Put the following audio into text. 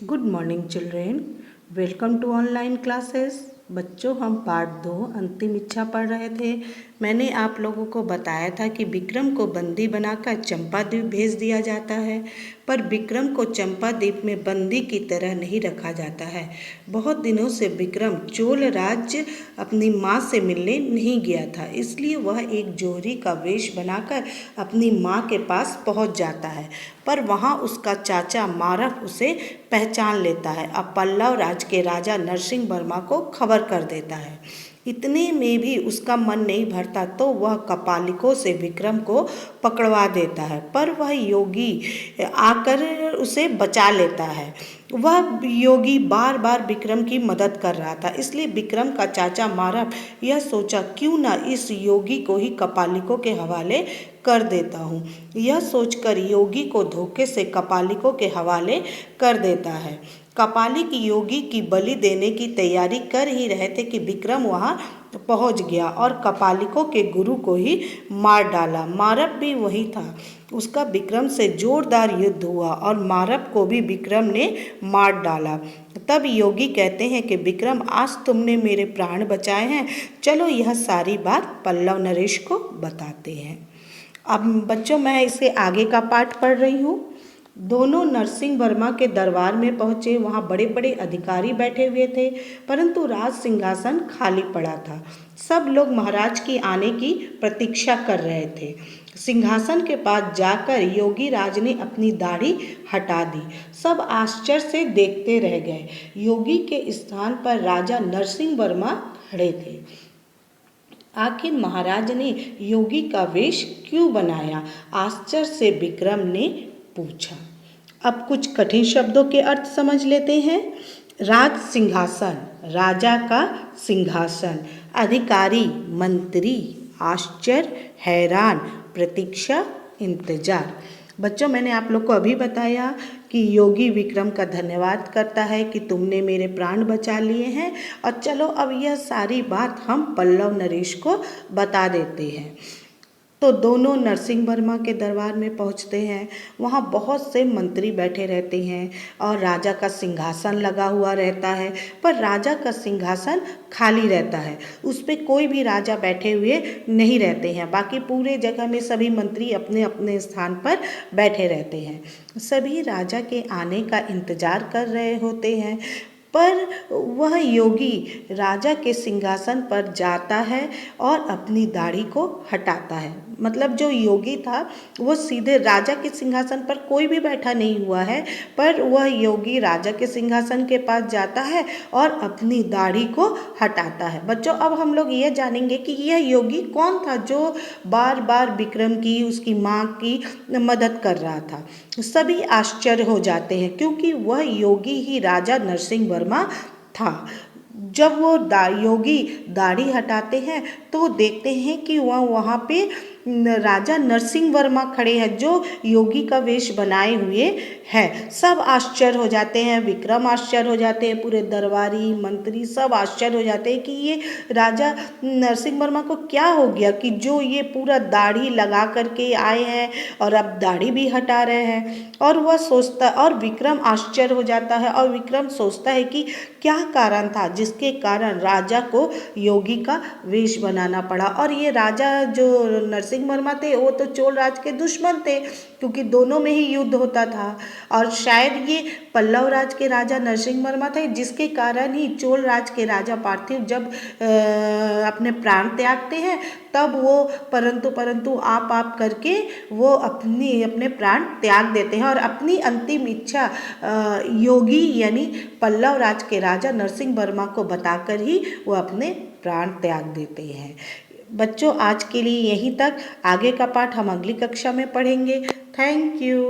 Good morning children. Welcome to online classes. बच्चों, हम part 2 अंतिम इच्छा पढ़ रहे थे। मैंने आप लोगों को बताया था कि विक्रम को बंदी बनाकर चंपाद्वीप भेज दिया जाता है, पर विक्रम को चंपाद्वीप में बंदी की तरह नहीं रखा जाता है। बहुत दिनों से विक्रम चोल राज्य अपनी माँ से मिलने नहीं गया था, इसलिए वह एक जोहरी का वेश बनाकर अपनी माँ के पास पहुँच जाता है। पर वहाँ उसका चाचा मारफ उसे पहचान लेता है। अब पल्लव राज के राजा नरसिंह वर्मा को खबर कर देता है। इतने में भी उसका मन नहीं भरता तो वह कपालिकों से विक्रम को पकड़वा देता है, पर वह योगी आकर उसे बचा लेता है। वह योगी बार बार विक्रम की मदद कर रहा था, इसलिए विक्रम का चाचा मारफ यह सोचा क्यों ना इस योगी को ही कपालिकों के हवाले कर देता हूँ। यह सोचकर योगी को धोखे से कपालिकों के हवाले कर देता है। कपालिक योगी की बलि देने की तैयारी कर ही रहे थे कि विक्रम वहाँ पहुँच गया और कपालिकों के गुरु को ही मार डाला। मारप भी वही था। उसका विक्रम से जोरदार युद्ध हुआ और मारप को भी विक्रम ने मार डाला। तब योगी कहते हैं कि विक्रम, आज तुमने मेरे प्राण बचाए हैं, चलो यह सारी बात पल्लव नरेश को बताते हैं। अब बच्चों, मैं इसके आगे का पाठ पढ़ रही हूँ। दोनों नरसिंह वर्मा के दरबार में पहुँचे। वहाँ बड़े बड़े अधिकारी बैठे हुए थे, परंतु राज सिंहासन खाली पड़ा था। सब लोग महाराज की आने की प्रतीक्षा कर रहे थे। सिंहासन के पास जाकर योगी राज ने अपनी दाढ़ी हटा दी। सब आश्चर्य से देखते रह गए। योगी के स्थान पर राजा नरसिंह वर्मा खड़े थे। आखिर महाराज ने योगी का वेश क्यों बनाया? आश्चर्य से विक्रम ने पूछा। अब कुछ कठिन शब्दों के अर्थ समझ लेते हैं। राज सिंहासन, राजा का सिंहासन। अधिकारी, मंत्री। आश्चर्य, हैरान। प्रतीक्षा, इंतजार। बच्चों, मैंने आप लोग को अभी बताया कि योगी विक्रम का धन्यवाद करता है कि तुमने मेरे प्राण बचा लिए हैं। और चलो अब यह सारी बात हम पल्लव नरेश को बता देते हैं। तो दोनों नरसिंह वर्मा के दरबार में पहुंचते हैं। वहाँ बहुत से मंत्री बैठे रहते हैं और राजा का सिंहासन लगा हुआ रहता है, पर राजा का सिंहासन खाली रहता है। उस पर कोई भी राजा बैठे हुए नहीं रहते हैं। बाकी पूरे जगह में सभी मंत्री अपने अपने स्थान पर बैठे रहते हैं। सभी राजा के आने का इंतजार कर रहे होते हैं, पर वह योगी राजा के सिंहासन पर जाता है और अपनी दाढ़ी को हटाता है। मतलब जो योगी था वो सीधे राजा के सिंहासन पर कोई भी बैठा नहीं हुआ है, पर वह योगी राजा के सिंहासन के पास जाता है और अपनी दाढ़ी को हटाता है। बच्चों, अब हम लोग ये जानेंगे कि यह योगी कौन था जो बार बार विक्रम की, उसकी माँ की मदद कर रहा था। सभी आश्चर्य हो जाते हैं क्योंकि वह योगी ही राजा नरसिंह वर्मा था। जब वो योगी दाढ़ी हटाते हैं तो देखते हैं कि वह वहाँ पे राजा नरसिंह वर्मा खड़े हैं जो योगी का वेश बनाए हुए हैं। सब आश्चर्य हो जाते हैं, विक्रम आश्चर्य हो जाते हैं, पूरे दरबारी मंत्री सब आश्चर्य हो जाते हैं कि ये राजा नरसिंह वर्मा को क्या हो गया कि जो ये पूरा दाढ़ी लगा करके आए हैं और अब दाढ़ी भी हटा रहे हैं। और वह सोचता, और विक्रम आश्चर्य हो जाता है और विक्रम सोचता है कि क्या कारण था जिसके कारण राजा को योगी का वेश बनाना पड़ा। और ये राजा जो नरसिंह वर्मा थे वो तो चोल राज के दुश्मन थे, क्योंकि दोनों में ही युद्ध होता था। और शायद ये पल्लव राज के राजा नरसिंह वर्मा थे जिसके कारण ही चोल राज के राजा पार्थिव जब अपने प्राण त्यागते हैं तब वो परंतु आप करके वो अपने प्राण त्याग देते हैं और अपनी अंतिम इच्छा योगी यानी पल्लव राज के राजा नरसिंह वर्मा को बताकर ही वो अपने प्राण त्याग देते हैं। बच्चों, आज के लिए यहीं तक। आगे का पाठ हम अगली कक्षा में पढ़ेंगे। Thank you.